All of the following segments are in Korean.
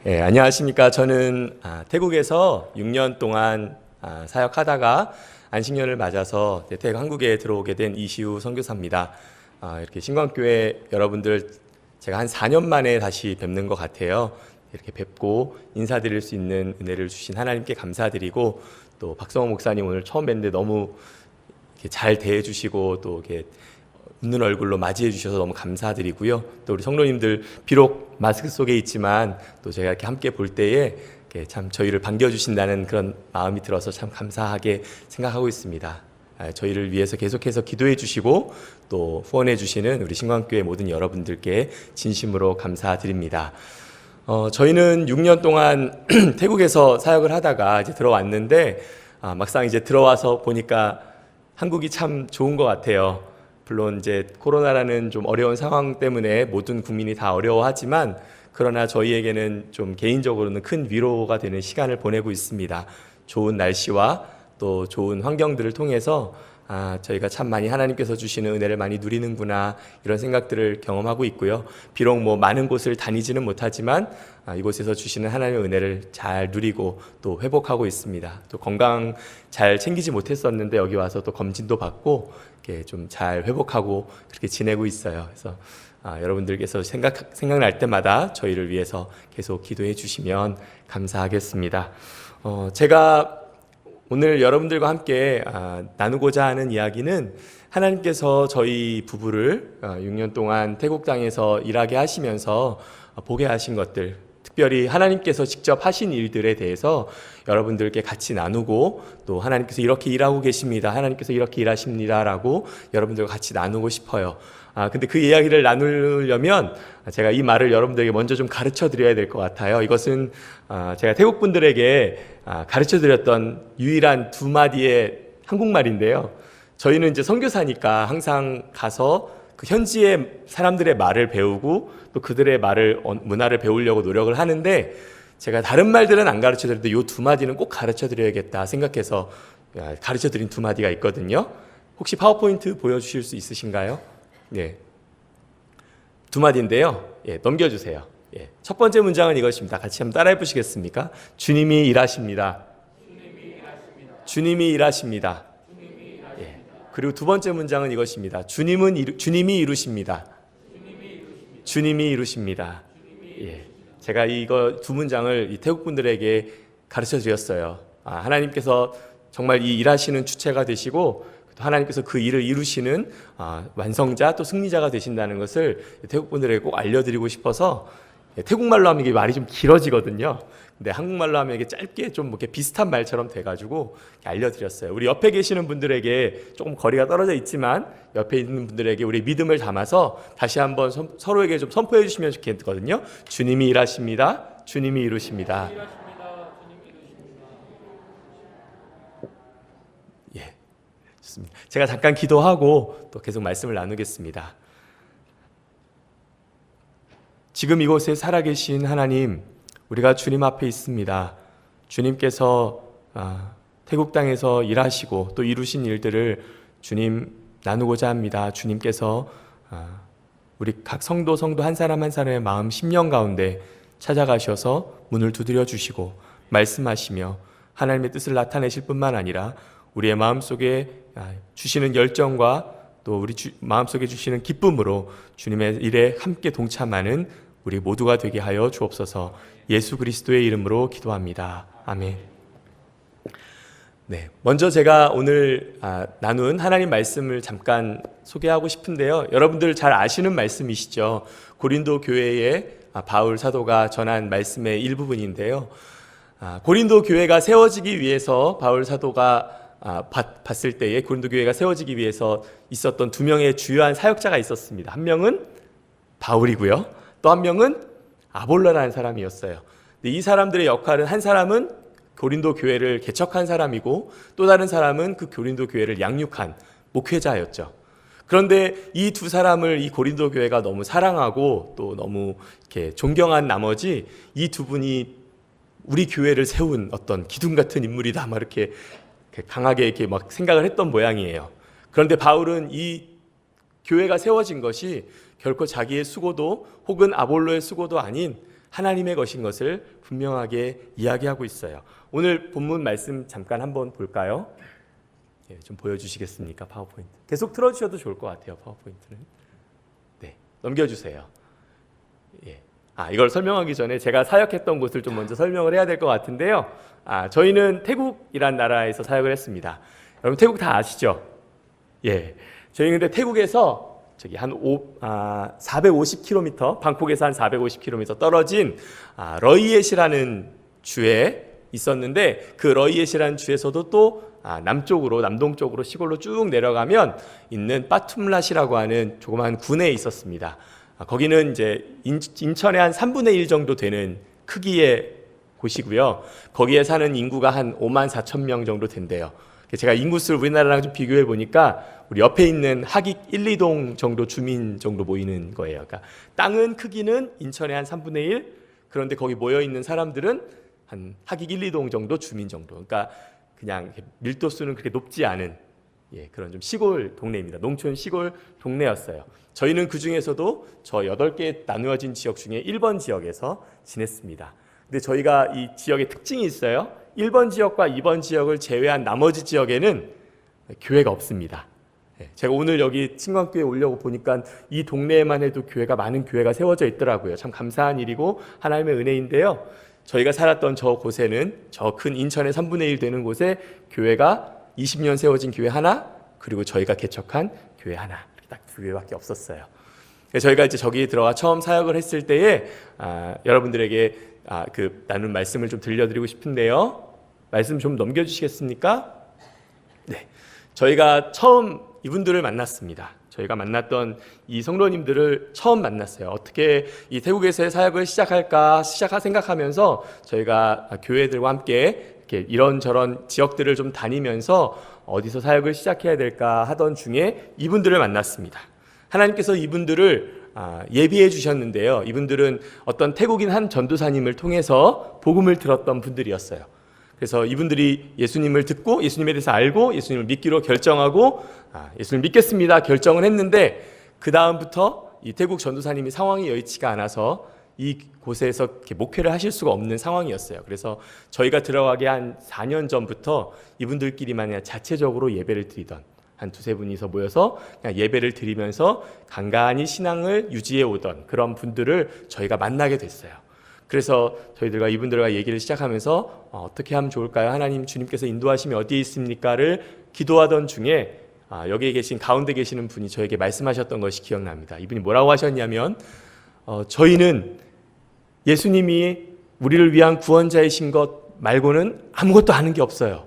안녕하십니까. 저는 태국에서 6년 동안 사역하다가 안식년을 맞아서 태국 한국에 들어오게 된 이시우 선교사입니다. 이렇게 신광교회 여러분들 제가 한 4년 만에 다시 뵙는 것 같아요. 이렇게 뵙고 인사드릴 수 있는 은혜를 주신 하나님께 감사드리고, 또 박성호 목사님 오늘 처음 뵀는데 너무 이렇게 잘 대해주시고 또 이렇게 웃는 얼굴로 맞이해 주셔서 너무 감사드리고요. 또 우리 성도님들 비록 마스크 속에 있지만 또 저희가 이렇게 함께 볼 때에 참 저희를 반겨주신다는 그런 마음이 들어서 참 감사하게 생각하고 있습니다. 저희를 위해서 계속해서 기도해 주시고 또 후원해 주시는 우리 신광교회 모든 여러분들께 진심으로 감사드립니다. 저희는 6년 동안 태국에서 사역을 하다가 이제 들어왔는데 막상 이제 들어와서 보니까 한국이 참 좋은 것 같아요. 물론 이제 코로나라는 좀 어려운 상황 때문에 모든 국민이 다 어려워하지만, 그러나 저희에게는 좀 개인적으로는 큰 위로가 되는 시간을 보내고 있습니다. 좋은 날씨와 또 좋은 환경들을 통해서 저희가 참 많이 하나님께서 주시는 은혜를 많이 누리는구나, 이런 생각들을 경험하고 있고요. 비록 뭐 많은 곳을 다니지는 못하지만 이곳에서 주시는 하나님의 은혜를 잘 누리고 또 회복하고 있습니다. 또 건강 잘 챙기지 못했었는데 여기 와서 또 검진도 받고 이렇게 좀 잘 회복하고 그렇게 지내고 있어요. 그래서 여러분들께서 생각날 때마다 저희를 위해서 계속 기도해 주시면 감사하겠습니다. 제가 오늘 여러분들과 함께 나누고자 하는 이야기는, 하나님께서 저희 부부를 6년 동안 태국 땅에서 일하게 하시면서 보게 하신 것들, 특별히 하나님께서 직접 하신 일들에 대해서 여러분들께 같이 나누고, 또 하나님께서 이렇게 일하고 계십니다, 하나님께서 이렇게 일하십니다 라고 여러분들과 같이 나누고 싶어요. 근데 그 이야기를 나누려면 제가 이 말을 여러분들에게 먼저 좀 가르쳐 드려야 될 것 같아요. 이것은 제가 태국 분들에게 가르쳐 드렸던 유일한 두 마디의 한국말인데요. 저희는 이제 선교사니까 항상 가서 그 현지의 사람들의 말을 배우고 또 그들의 문화를 배우려고 노력을 하는데, 제가 다른 말들은 안 가르쳐 드려도 이 두 마디는 꼭 가르쳐 드려야겠다 생각해서 가르쳐 드린 두 마디가 있거든요. 혹시 파워포인트 보여주실 수 있으신가요? 네. 두 마디인데요. 넘겨주세요. 첫 번째 문장은 이것입니다. 같이 한번 따라해 보시겠습니까? 주님이 일하십니다. 주님이 일하십니다. 그리고 두 번째 문장은 이것입니다. 주님이 이루십니다. 주님이 이루십니다. 제가 이거 두 문장을 이 태국 분들에게 가르쳐 드렸어요. 하나님께서 정말 이 일하시는 주체가 되시고, 하나님께서 그 일을 이루시는 완성자 또 승리자가 되신다는 것을 태국 분들에게 꼭 알려드리고 싶어서, 태국말로 하면 이게 말이 좀 길어지거든요. 근데 한국말로 하면 이게 짧게 좀 이렇게 비슷한 말처럼 돼가지고 알려드렸어요. 우리 옆에 계시는 분들에게 조금 거리가 떨어져 있지만 옆에 있는 분들에게 우리 믿음을 담아서 다시 한번 서로에게 좀 선포해 주시면 좋겠거든요. 주님이 일하십니다. 주님이 이루십니다. 좋습니다. 제가 잠깐 기도하고 또 계속 말씀을 나누겠습니다. 지금 이곳에 살아계신 하나님, 우리가 주님 앞에 있습니다. 주님께서 태국 땅에서 일하시고 또 이루신 일들을 주님 나누고자 합니다. 주님께서 우리 각 성도 한 사람 한 사람의 마음 심령 가운데 찾아가셔서 문을 두드려 주시고 말씀하시며 하나님의 뜻을 나타내실 뿐만 아니라 우리의 마음속에 주시는 열정과 또 우리 마음속에 주시는 기쁨으로 주님의 일에 함께 동참하는 우리 모두가 되게 하여 주옵소서. 예수 그리스도의 이름으로 기도합니다. 아멘. 먼저 제가 오늘 나눈 하나님 말씀을 잠깐 소개하고 싶은데요. 여러분들 잘 아시는 말씀이시죠. 고린도 교회에 바울 사도가 전한 말씀의 일부분인데요. 고린도 교회가 세워지기 위해서 바울 사도가 봤을 때에 고린도 교회가 세워지기 위해서 있었던 두 명의 주요한 사역자가 있었습니다. 한 명은 바울이고요, 또 한 명은 아볼로라는 사람이었어요. 이 사람들의 역할은, 한 사람은 고린도 교회를 개척한 사람이고 또 다른 사람은 그 고린도 교회를 양육한 목회자였죠. 그런데 이 두 사람을 이 고린도 교회가 너무 사랑하고 또 너무 이렇게 존경한 나머지 이 두 분이 우리 교회를 세운 어떤 기둥 같은 인물이다, 막 이렇게 강하게 이렇게 막 생각을 했던 모양이에요. 그런데 바울은 이 교회가 세워진 것이 결코 자기의 수고도 혹은 아볼로의 수고도 아닌 하나님의 것인 것을 분명하게 이야기하고 있어요. 오늘 본문 말씀 잠깐 한번 볼까요? 예, 좀 보여주시겠습니까? 파워포인트 계속 틀어주셔도 좋을 것 같아요. 파워포인트는 네, 넘겨주세요. 예. 이걸 설명하기 전에 제가 사역했던 곳을 좀 먼저 설명을 해야 될 것 같은데요. 저희는 태국이란 나라에서 사역을 했습니다. 여러분 태국 다 아시죠? 예. 저희 근데 태국에서 저기 한 450km, 방콕에서 한 450km 떨어진 러이엣이라는 주에 있었는데, 그 러이엣이라는 주에서도 또 남쪽으로, 남동쪽으로 시골로 쭉 내려가면 있는 빠툼랏이라고 하는 조그마한 군에 있었습니다. 거기는 이제 인천의 한 3분의 1 정도 되는 크기의 곳이고요. 거기에 사는 인구가 한 5만 4천 명 정도 된대요. 제가 인구수를 우리나라랑 좀 비교해 보니까 우리 옆에 있는 하객 1, 2동 정도 주민 정도 모이는 거예요. 그러니까 땅은 크기는 인천의 한 3분의 1, 그런데 거기 모여 있는 사람들은 한 하객 1, 2동 정도 주민 정도. 그러니까 그냥 밀도수는 그렇게 높지 않은 그런 좀 시골 동네입니다. 농촌 시골 동네였어요. 저희는 그 중에서도 저 8개 나누어진 지역 중에 1번 지역에서 지냈습니다. 근데 저희가 이 지역의 특징이 있어요. 1번 지역과 2번 지역을 제외한 나머지 지역에는 교회가 없습니다. 제가 오늘 여기 신광교회 오려고 보니까 이 동네에만 해도 많은 교회가 세워져 있더라고요. 참 감사한 일이고 하나님의 은혜인데요. 저희가 살았던 저 곳에는, 저 큰 인천의 3분의 1 되는 곳에 교회가 20년 세워진 교회 하나, 그리고 저희가 개척한 교회 하나, 딱 2개밖에 없었어요. 저희가 이제 저기 들어가 처음 사역을 했을 때에 여러분들에게 그 나눈 말씀을 좀 들려드리고 싶은데요. 말씀 좀 넘겨주시겠습니까? 네, 저희가 처음 이분들을 만났습니다. 저희가 만났던 이 성도님들을 처음 만났어요. 어떻게 이 태국에서의 사역을 시작할까 생각하면서 저희가 교회들과 함께 이렇게 이런저런 지역들을 좀 다니면서 어디서 사역을 시작해야 될까 하던 중에 이분들을 만났습니다. 하나님께서 이분들을 예비해 주셨는데요. 이분들은 어떤 태국인 한 전도사님을 통해서 복음을 들었던 분들이었어요. 그래서 이분들이 예수님을 듣고 예수님에 대해서 알고 예수님을 믿기로 결정하고 예수님을 믿겠습니다 결정을 했는데, 그 다음부터 이 태국 전도사님이 상황이 여의치가 않아서 이 곳에서 이렇게 목회를 하실 수가 없는 상황이었어요. 그래서 저희가 들어가기 한 4년 전부터 이분들끼리만 그냥 자체적으로 예배를 드리던, 한 2-3분이서 모여서 그냥 예배를 드리면서 간간히 신앙을 유지해 오던 그런 분들을 저희가 만나게 됐어요. 그래서 저희들과 이분들과 얘기를 시작하면서 어떻게 하면 좋을까요? 하나님, 주님께서 인도하심이 어디에 있습니까?를 기도하던 중에 여기에 계신, 가운데 계시는 분이 저에게 말씀하셨던 것이 기억납니다. 이분이 뭐라고 하셨냐면 저희는 예수님이 우리를 위한 구원자이신 것 말고는 아무것도 아는 게 없어요.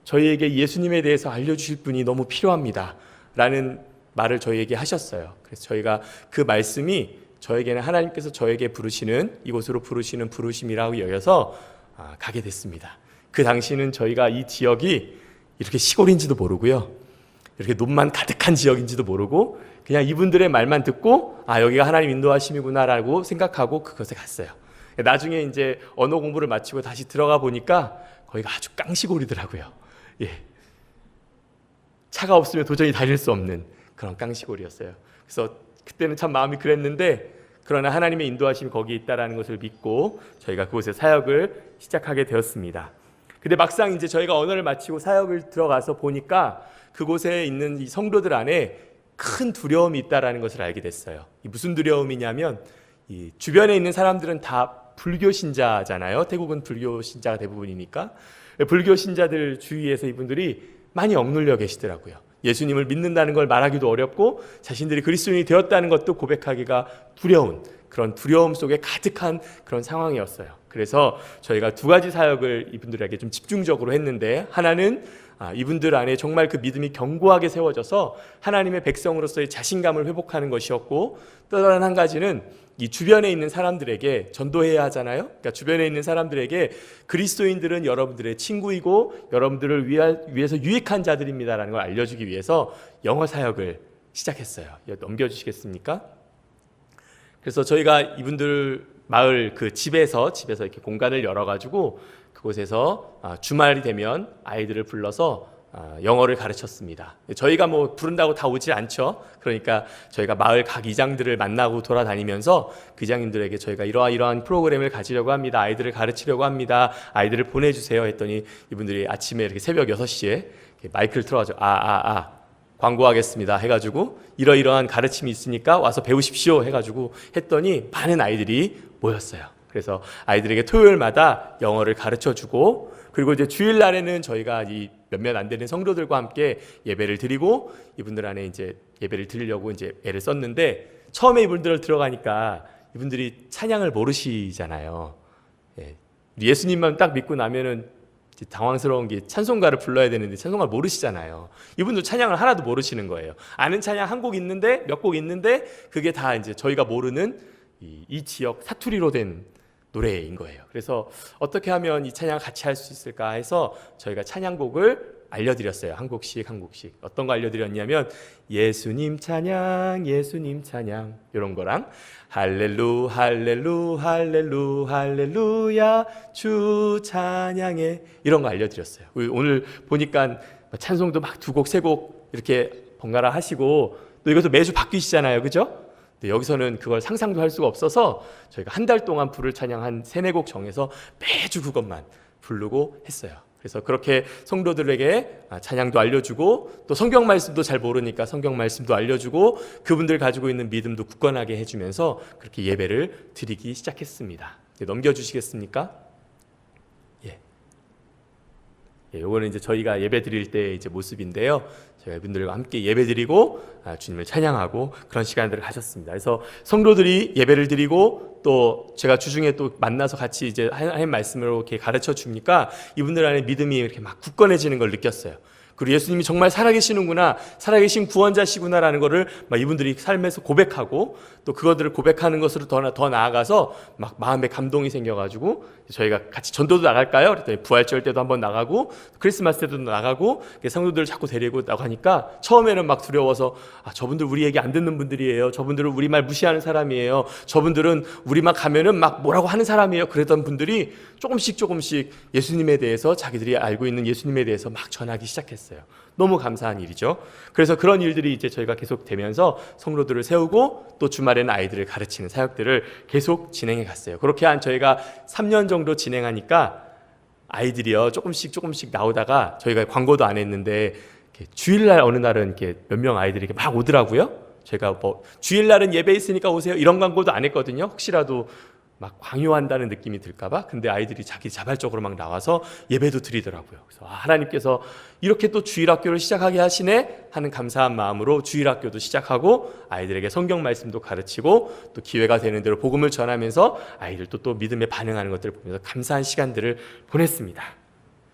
저희에게 예수님에 대해서 알려주실 분이 너무 필요합니다 라는 말을 저희에게 하셨어요. 그래서 저희가 그 말씀이 저에게는 하나님께서 저에게 부르시는, 이곳으로 부르시는 부르심이라고 여겨서 가게 됐습니다. 그 당시는 저희가 이 지역이 이렇게 시골인지도 모르고요, 이렇게 논만 가득한 지역인지도 모르고 그냥 이분들의 말만 듣고 여기가 하나님 인도하심이구나 라고 생각하고 그것에 갔어요. 나중에 이제 언어 공부를 마치고 다시 들어가 보니까 거기가 아주 깡시골이더라고요. 차가 없으면 도저히 다닐 수 없는 그런 깡시골이었어요. 그래서 그때는 참 마음이 그랬는데, 그러나 하나님의 인도하심이 거기에 있다라는 것을 믿고 저희가 그곳에 사역을 시작하게 되었습니다. 근데 막상 이제 저희가 언어를 마치고 사역을 들어가서 보니까 그곳에 있는 이 성도들 안에 큰 두려움이 있다라는 것을 알게 됐어요. 무슨 두려움이냐면, 이 주변에 있는 사람들은 다 불교 신자잖아요. 태국은 불교 신자가 대부분이니까. 불교 신자들 주위에서 이분들이 많이 억눌려 계시더라고요. 예수님을 믿는다는 걸 말하기도 어렵고 자신들이 그리스도인이 되었다는 것도 고백하기가 두려운, 그런 두려움 속에 가득한 그런 상황이었어요. 그래서 저희가 2가지 사역을 이분들에게 좀 집중적으로 했는데, 하나는 이분들 안에 정말 그 믿음이 견고하게 세워져서 하나님의 백성으로서의 자신감을 회복하는 것이었고, 또 다른 한 가지는 이 주변에 있는 사람들에게 전도해야 하잖아요. 그러니까 주변에 있는 사람들에게 그리스도인들은 여러분들의 친구이고 여러분들을 위해서 유익한 자들입니다라는 걸 알려주기 위해서 영어 사역을 시작했어요. 넘겨주시겠습니까? 그래서 저희가 이분들 마을 그 집에서 이렇게 공간을 열어가지고 그곳에서 주말이 되면 아이들을 불러서 영어를 가르쳤습니다. 저희가 뭐 부른다고 다 오지 않죠. 그러니까 저희가 마을 각 이장들을 만나고 돌아다니면서 그 이장님들에게 저희가 이러한 프로그램을 가지려고 합니다. 아이들을 가르치려고 합니다. 아이들을 보내주세요 했더니 이분들이 아침에 이렇게 새벽 6시에 마이크를 틀어가지고 광고하겠습니다 해가지고 이러이러한 가르침이 있으니까 와서 배우십시오 해가지고 했더니 많은 아이들이 모였어요. 그래서 아이들에게 토요일마다 영어를 가르쳐주고, 그리고 이제 주일날에는 저희가 이 몇몇 안 되는 성도들과 함께 예배를 드리고, 이분들 안에 이제 예배를 드리려고 이제 애를 썼는데, 처음에 이분들 들어가니까 이분들이 찬양을 모르시잖아요. 예수님만 딱 믿고 나면은 당황스러운 게 찬송가를 불러야 되는데 찬송가를 모르시잖아요. 이분도 찬양을 하나도 모르시는 거예요. 아는 찬양 한 곡 있는데, 몇 곡 있는데, 그게 다 이제 저희가 모르는 이 지역 사투리로 된 노래인 거예요. 그래서 어떻게 하면 이 찬양을 같이 할 수 있을까 해서 저희가 찬양곡을 알려드렸어요. 한 곡씩 한 곡씩. 어떤 거 알려드렸냐면 예수님 찬양 예수님 찬양 이런 거랑 할렐루 할렐루 할렐루 할렐루야 주 찬양해 이런 거 알려드렸어요. 오늘 보니까 찬송도 막 2곡 3곡 이렇게 번갈아 하시고, 또 이것도 매주 바뀌시잖아요. 그죠? 여기서는 그걸 상상도 할 수가 없어서 저희가 한 달 동안 부를 찬양 한 3-4곡 정해서 매주 그것만 부르고 했어요. 그래서 그렇게 성도들에게 찬양도 알려주고, 또 성경 말씀도 잘 모르니까 성경 말씀도 알려주고, 그분들 가지고 있는 믿음도 굳건하게 해주면서 그렇게 예배를 드리기 시작했습니다. 넘겨주시겠습니까? 요거는 이제 저희가 예배 드릴 때 이제 모습인데요. 저희가 이분들과 함께 예배 드리고 주님을 찬양하고 그런 시간들을 가졌습니다. 그래서 성도들이 예배를 드리고, 또 제가 주중에 또 만나서 같이 이제 하나님 말씀으로 이렇게 가르쳐 주니까 이분들 안에 믿음이 이렇게 막 굳건해지는 걸 느꼈어요. 그리고 예수님이 정말 살아계시는구나, 살아계신 구원자시구나라는 것을 막 이분들이 삶에서 고백하고, 또 그것들을 고백하는 것으로 더 나아가서 막 마음에 감동이 생겨가지고 저희가 같이 전도도 나갈까요? 그랬더니 부활절 때도 한번 나가고 크리스마스 때도 나가고 성도들을 자꾸 데리고 나가니까 처음에는 막 두려워서 저분들 우리 얘기 안 듣는 분들이에요. 저분들은 우리 말 무시하는 사람이에요. 저분들은 우리만 가면은 막 뭐라고 하는 사람이에요. 그랬던 분들이 조금씩 예수님에 대해서, 자기들이 알고 있는 예수님에 대해서 막 전하기 시작했어요. 너무 감사한 일이죠. 그래서 그런 일들이 이제 저희가 계속 되면서 성도들을 세우고, 또 주말에는 아이들을 가르치는 사역들을 계속 진행해 갔어요. 그렇게 한 저희가 3년 정도 진행하니까 아이들이요 조금씩 나오다가, 저희가 광고도 안 했는데 주일날 어느 날은 이렇게 몇 명 아이들이 이렇게 막 오더라고요. 제가 뭐 주일날은 예배 있으니까 오세요 이런 광고도 안 했거든요. 혹시라도 막 강요한다는 느낌이 들까봐. 근데 아이들이 자기 자발적으로 막 나와서 예배도 드리더라고요. 그래서 하나님께서 이렇게 또 주일학교를 시작하게 하시네 하는 감사한 마음으로 주일학교도 시작하고, 아이들에게 성경 말씀도 가르치고, 또 기회가 되는 대로 복음을 전하면서 아이들도 또 믿음에 반응하는 것들을 보면서 감사한 시간들을 보냈습니다.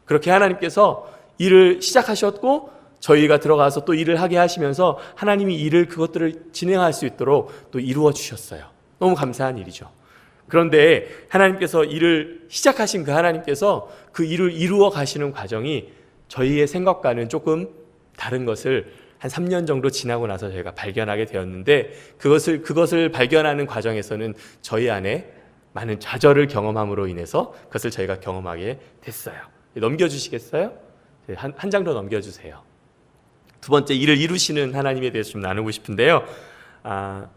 그렇게 하나님께서 일을 시작하셨고, 저희가 들어가서 또 일을 하게 하시면서 하나님이 그것들을 진행할 수 있도록 또 이루어 주셨어요. 너무 감사한 일이죠. 그런데 하나님께서 일을 시작하신 그 하나님께서 그 일을 이루어 가시는 과정이 저희의 생각과는 조금 다른 것을 한 3년 정도 지나고 나서 저희가 발견하게 되었는데, 그것을 발견하는 과정에서는 저희 안에 많은 좌절을 경험함으로 인해서 그것을 저희가 경험하게 됐어요. 넘겨주시겠어요? 한 장 더 넘겨주세요. 두 번째, 일을 이루시는 하나님에 대해서 좀 나누고 싶은데요.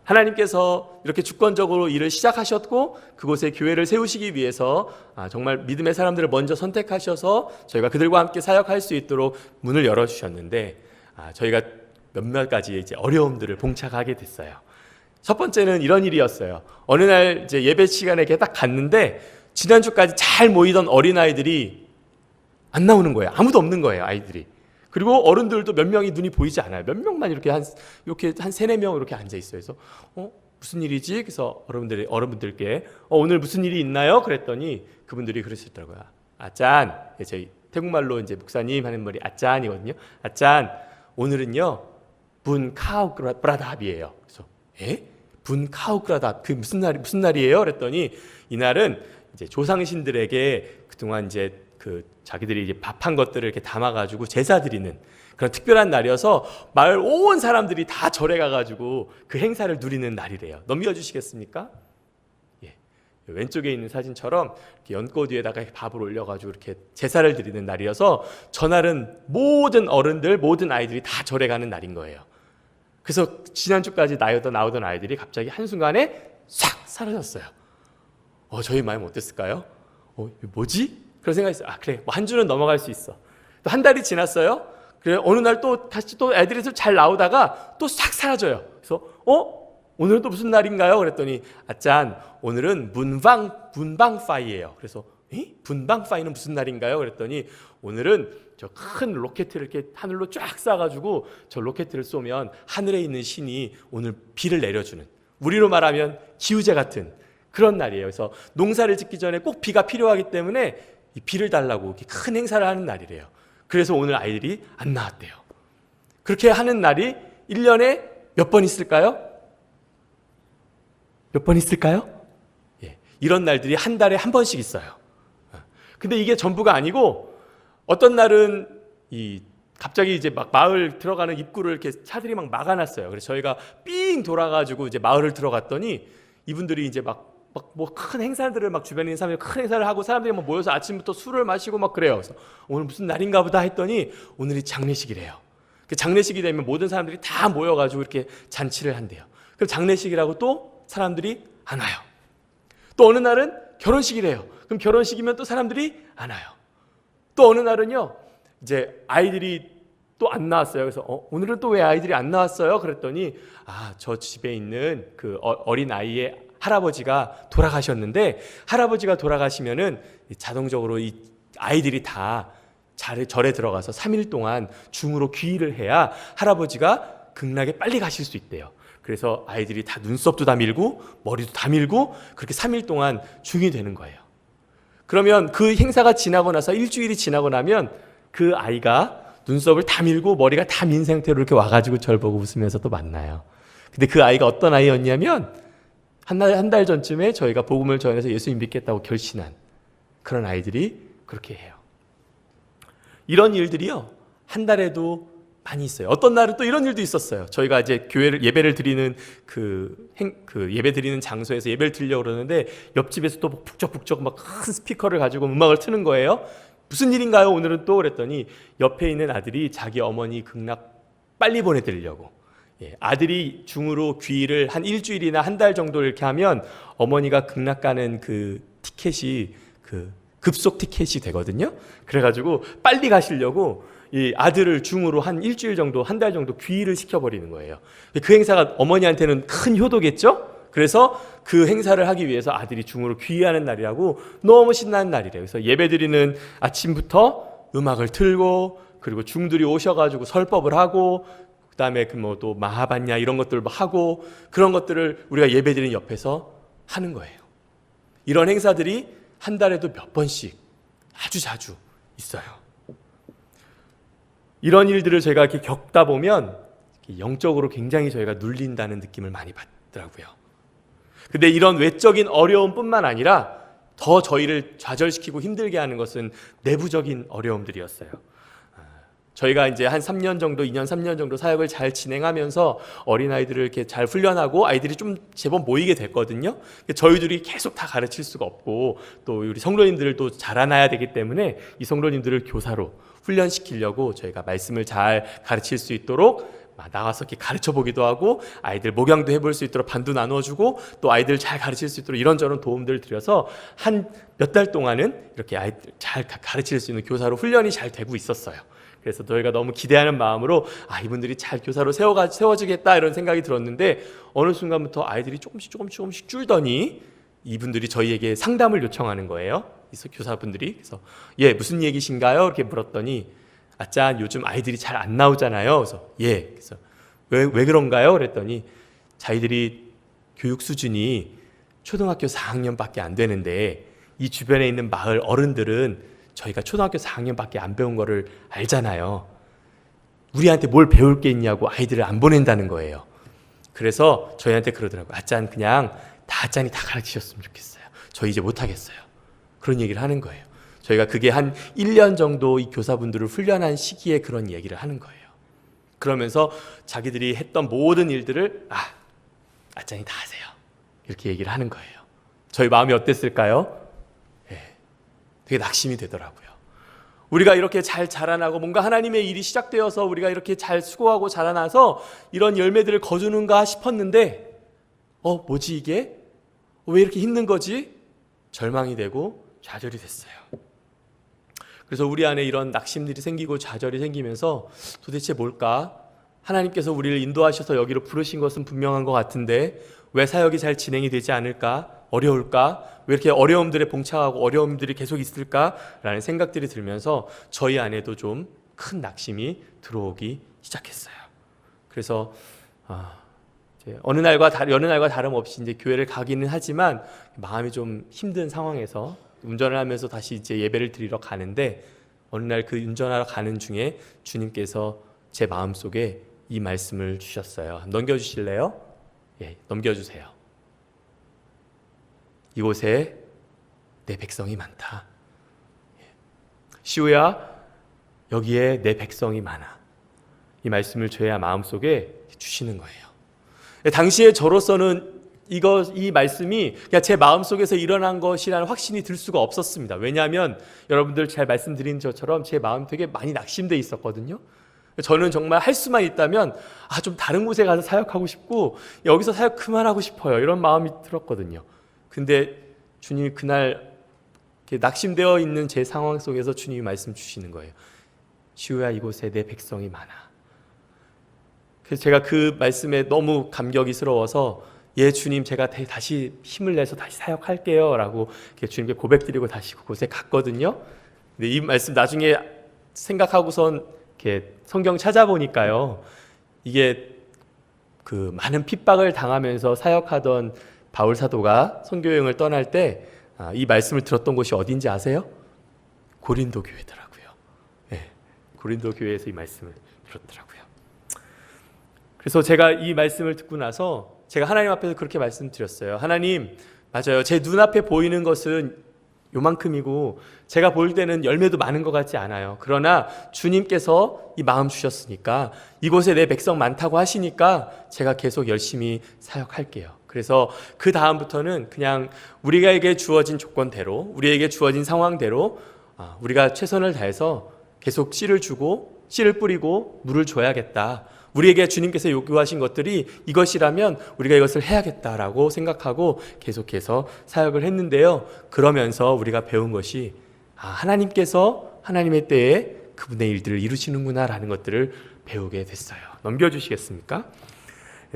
하나님께서 이렇게 주권적으로 일을 시작하셨고, 그곳에 교회를 세우시기 위해서 정말 믿음의 사람들을 먼저 선택하셔서 저희가 그들과 함께 사역할 수 있도록 문을 열어주셨는데, 저희가 몇몇 가지 이제 어려움들을 봉착하게 됐어요. 첫 번째는 이런 일이었어요. 어느 날 이제 예배 시간에 이렇게 딱 갔는데 지난주까지 잘 모이던 어린아이들이 안 나오는 거예요. 아무도 없는 거예요, 아이들이. 그리고 어른들도 몇 명이 눈이 보이지 않아요. 몇 명만 이렇게 한 3-4명 이렇게 앉아 있어요. 그래서 무슨 일이지? 그래서 어른분들께 오늘 무슨 일이 있나요? 그랬더니 그분들이 그러시더라고요. 아짠, 저희 태국말로 이제 목사님 하는 말이 아짠이거든요. 아짠, 오늘은요 분카우크라답이에요. 그래서 분카우크라답 그 무슨 날이에요? 그랬더니 이날은 이제 조상신들에게 그동안 이제 자기들이 이제 밥한 것들을 이렇게 담아가지고 제사 드리는 그런 특별한 날이어서 마을 온 사람들이 다 절에 가가지고 그 행사를 누리는 날이래요. 넘겨주시겠습니까? 왼쪽에 있는 사진처럼 이렇게 연꽃 위에다가 밥을 올려가지고 이렇게 제사를 드리는 날이어서 전날은 모든 어른들, 모든 아이들이 다 절에 가는 날인 거예요. 그래서 지난주까지 나오던 아이들이 갑자기 한순간에 싹 사라졌어요. 저희 마음 어땠을까요? 뭐지? 그런 생각이 있어요. 그래, 뭐 한 주는 넘어갈 수 있어. 또 한 달이 지났어요. 그래, 어느 날 또 다시 또 애들이 잘 나오다가 또 싹 사라져요. 그래서 오늘은 또 무슨 날인가요? 그랬더니 아짠, 오늘은 분방파이예요. 그래서 분방파이는 무슨 날인가요? 그랬더니 오늘은 저 큰 로켓을 이렇게 하늘로 쫙 쏴가지고 저 로켓을 쏘면 하늘에 있는 신이 오늘 비를 내려주는, 우리로 말하면 기우제 같은 그런 날이에요. 그래서 농사를 짓기 전에 꼭 비가 필요하기 때문에 이 비를 달라고 이렇게 큰 행사를 하는 날이래요. 그래서 오늘 아이들이 안 나왔대요. 그렇게 하는 날이 1년에 몇 번 있을까요? 몇 번 있을까요? 이런 날들이 한 달에 한 번씩 있어요. 근데 이게 전부가 아니고 어떤 날은 갑자기 이제 막 마을 들어가는 입구를 이렇게 차들이 막 막아놨어요. 그래서 저희가 삥 돌아가지고 이제 마을을 들어갔더니 이분들이 이제 막 뭐 큰 행사들을 막 주변에 있는 사람들이 큰 행사를 하고 사람들이 막 모여서 아침부터 술을 마시고 막 그래요. 그래서 오늘 무슨 날인가 보다 했더니 오늘이 장례식이래요. 그 장례식이 되면 모든 사람들이 다 모여가지고 이렇게 잔치를 한대요. 그럼 장례식이라고 또 사람들이 안 와요. 또 어느 날은 결혼식이래요. 그럼 결혼식이면 또 사람들이 안 와요. 또 어느 날은요, 이제 아이들이 또 안 나왔어요. 그래서 오늘은 또 왜 아이들이 안 나왔어요? 그랬더니 저 집에 있는 그 어린 아이의 할아버지가 돌아가셨는데, 할아버지가 돌아가시면은 자동적으로 이 아이들이 다 절에 들어가서 3일 동안 중으로 귀의를 해야 할아버지가 극락에 빨리 가실 수 있대요. 그래서 아이들이 다 눈썹도 다 밀고 머리도 다 밀고 그렇게 3일 동안 중이 되는 거예요. 그러면 그 행사가 지나고 나서 일주일이 지나고 나면 그 아이가 눈썹을 다 밀고 머리가 다 민 상태로 이렇게 와가지고 절 보고 웃으면서 또 만나요. 근데 그 아이가 어떤 아이였냐면 한 달 전쯤에 저희가 복음을 전해서 예수님 믿겠다고 결심한 그런 아이들이 그렇게 해요. 이런 일들이요, 한 달에도 많이 있어요. 어떤 날은 또 이런 일도 있었어요. 저희가 이제 예배를 드리는 예배 드리는 장소에서 예배를 드리려고 그러는데 옆집에서 또 북적북적 막 큰 스피커를 가지고 음악을 트는 거예요. 무슨 일인가요? 오늘은 또 그랬더니 옆에 있는 아들이 자기 어머니 극락 빨리 보내드리려고. 아들이 중으로 귀의를 한 일주일이나 한 달 정도 이렇게 하면 어머니가 극락 가는 그 티켓이 그 급속 티켓이 되거든요. 그래가지고 빨리 가시려고 이 아들을 중으로 한 일주일 정도, 한 달 정도 귀의를 시켜버리는 거예요. 그 행사가 어머니한테는 큰 효도겠죠? 그래서 그 행사를 하기 위해서 아들이 중으로 귀의하는 날이라고 너무 신나는 날이래요. 그래서 예배드리는 아침부터 음악을 틀고, 그리고 중들이 오셔가지고 설법을 하고, 그 다음에 또 마하반야 이런 것들 하고, 그런 것들을 우리가 예배드리는 옆에서 하는 거예요. 이런 행사들이 한 달에도 몇 번씩 아주 자주 있어요. 이런 일들을 저희가 이렇게 겪다 보면 영적으로 굉장히 저희가 눌린다는 느낌을 많이 받더라고요. 근데 이런 외적인 어려움뿐만 아니라 더 저희를 좌절시키고 힘들게 하는 것은 내부적인 어려움들이었어요. 저희가 이제 한 3년 정도, 2년, 3년 정도 사역을 잘 진행하면서 어린아이들을 이렇게 잘 훈련하고 아이들이 좀 제법 모이게 됐거든요. 저희들이 계속 다 가르칠 수가 없고, 또 우리 성도님들도 자라나야 되기 때문에 이 성도님들을 교사로 훈련시키려고 저희가 말씀을 잘 가르칠 수 있도록 나가서 이렇게 가르쳐 보기도 하고, 아이들 목양도 해볼 수 있도록 반도 나눠주고, 또 아이들 잘 가르칠 수 있도록 이런저런 도움들을 드려서 한 몇 달 동안은 이렇게 아이들 잘 가르칠 수 있는 교사로 훈련이 잘 되고 있었어요. 그래서 저희가 너무 기대하는 마음으로 이분들이 잘 교사로 세워지겠다 이런 생각이 들었는데, 어느 순간부터 아이들이 조금씩 줄더니 이분들이 저희에게 상담을 요청하는 거예요. 그래서 교사분들이. 그래서 무슨 얘기신가요? 이렇게 물었더니 아짠, 요즘 아이들이 잘 안 나오잖아요. 그래서 그래서 왜 그런가요? 그랬더니 자기들이 교육 수준이 초등학교 4학년밖에 안 되는데 이 주변에 있는 마을 어른들은 저희가 초등학교 4학년밖에 안 배운 거를 알잖아요. 우리한테 뭘 배울 게 있냐고 아이들을 안 보낸다는 거예요. 그래서 저희한테 그러더라고요. 아짠, 그냥 아짠이 다 가르치셨으면 좋겠어요. 저 이제 못하겠어요. 그런 얘기를 하는 거예요. 저희가 그게 한 1년 정도 이 교사분들을 훈련한 시기에 그런 얘기를 하는 거예요. 그러면서 자기들이 했던 모든 일들을 아짠이 다 하세요. 이렇게 얘기를 하는 거예요. 저희 마음이 어땠을까요? 되게 낙심이 되더라고요. 우리가 이렇게 잘 자라나고 뭔가 하나님의 일이 시작되어서 우리가 이렇게 잘 수고하고 자라나서 이런 열매들을 거두는가 싶었는데 뭐지 이게? 왜 이렇게 힘든 거지? 절망이 되고 좌절이 됐어요. 그래서 우리 안에 이런 낙심들이 생기고 좌절이 생기면서 도대체 뭘까? 하나님께서 우리를 인도하셔서 여기로 부르신 것은 분명한 것 같은데 왜 사역이 잘 진행이 되지 않을까? 어려울까? 왜 이렇게 어려움들에 봉착하고 어려움들이 계속 있을까라는 생각들이 들면서 저희 안에도 좀 큰 낙심이 들어오기 시작했어요. 그래서 이제 어느 날과 다름없이 이제 교회를 가기는 하지만 마음이 좀 힘든 상황에서 운전을 하면서 다시 이제 예배를 드리러 가는데 어느 날 그 운전하러 가는 중에 주님께서 제 마음속에 이 말씀을 주셨어요. 넘겨주실래요? 예, 넘겨주세요. 이곳에 내 백성이 많다. 시우야, 여기에 내 백성이 많아. 이 말씀을 저의 마음속에 주시는 거예요. 당시에 저로서는 이 말씀이 그냥 제 마음속에서 일어난 것이라는 확신이 들 수가 없었습니다. 왜냐하면 여러분들 잘 말씀드린 것처럼 제 마음 되게 많이 낙심돼 있었거든요. 저는 정말 할 수만 있다면 좀 다른 곳에 가서 사역하고 싶고 여기서 사역 그만하고 싶어요. 이런 마음이 들었거든요. 근데 주님이 그날 낙심되어 있는 제 상황 속에서 주님이 말씀 주시는 거예요. 시우야, 이곳에 내 백성이 많아. 그래서 제가 그 말씀에 너무 감격이스러워서 예, 주님, 제가 다시 힘을 내서 다시 사역할게요 라고 주님께 고백드리고 다시 그곳에 갔거든요. 근데 이 말씀 나중에 생각하고선 이렇게 성경 찾아보니까요, 이게 그 많은 핍박을 당하면서 사역하던 바울 사도가 선교 여행을 떠날 때 이 말씀을 들었던 곳이 어딘지 아세요? 고린도 교회더라고요. 네, 고린도 교회에서 이 말씀을 들었더라고요. 그래서 제가 이 말씀을 듣고 나서 제가 하나님 앞에서 그렇게 말씀드렸어요. 하나님, 맞아요. 제 눈앞에 보이는 것은 요만큼이고 제가 볼 때는 열매도 많은 것 같지 않아요. 그러나 주님께서 이 마음 주셨으니까 이곳에 내 백성 많다고 하시니까 제가 계속 열심히 사역할게요. 그래서 그 다음부터는 그냥 우리에게 주어진 조건대로, 우리에게 주어진 상황대로 우리가 최선을 다해서 계속 씨를 주고 씨를 뿌리고 물을 줘야겠다. 우리에게 주님께서 요구하신 것들이 이것이라면 우리가 이것을 해야겠다라고 생각하고 계속해서 사역을 했는데요. 그러면서 우리가 배운 것이 하나님께서 하나님의 때에 그분의 일들을 이루시는구나라는 것들을 배우게 됐어요. 넘겨주시겠습니까?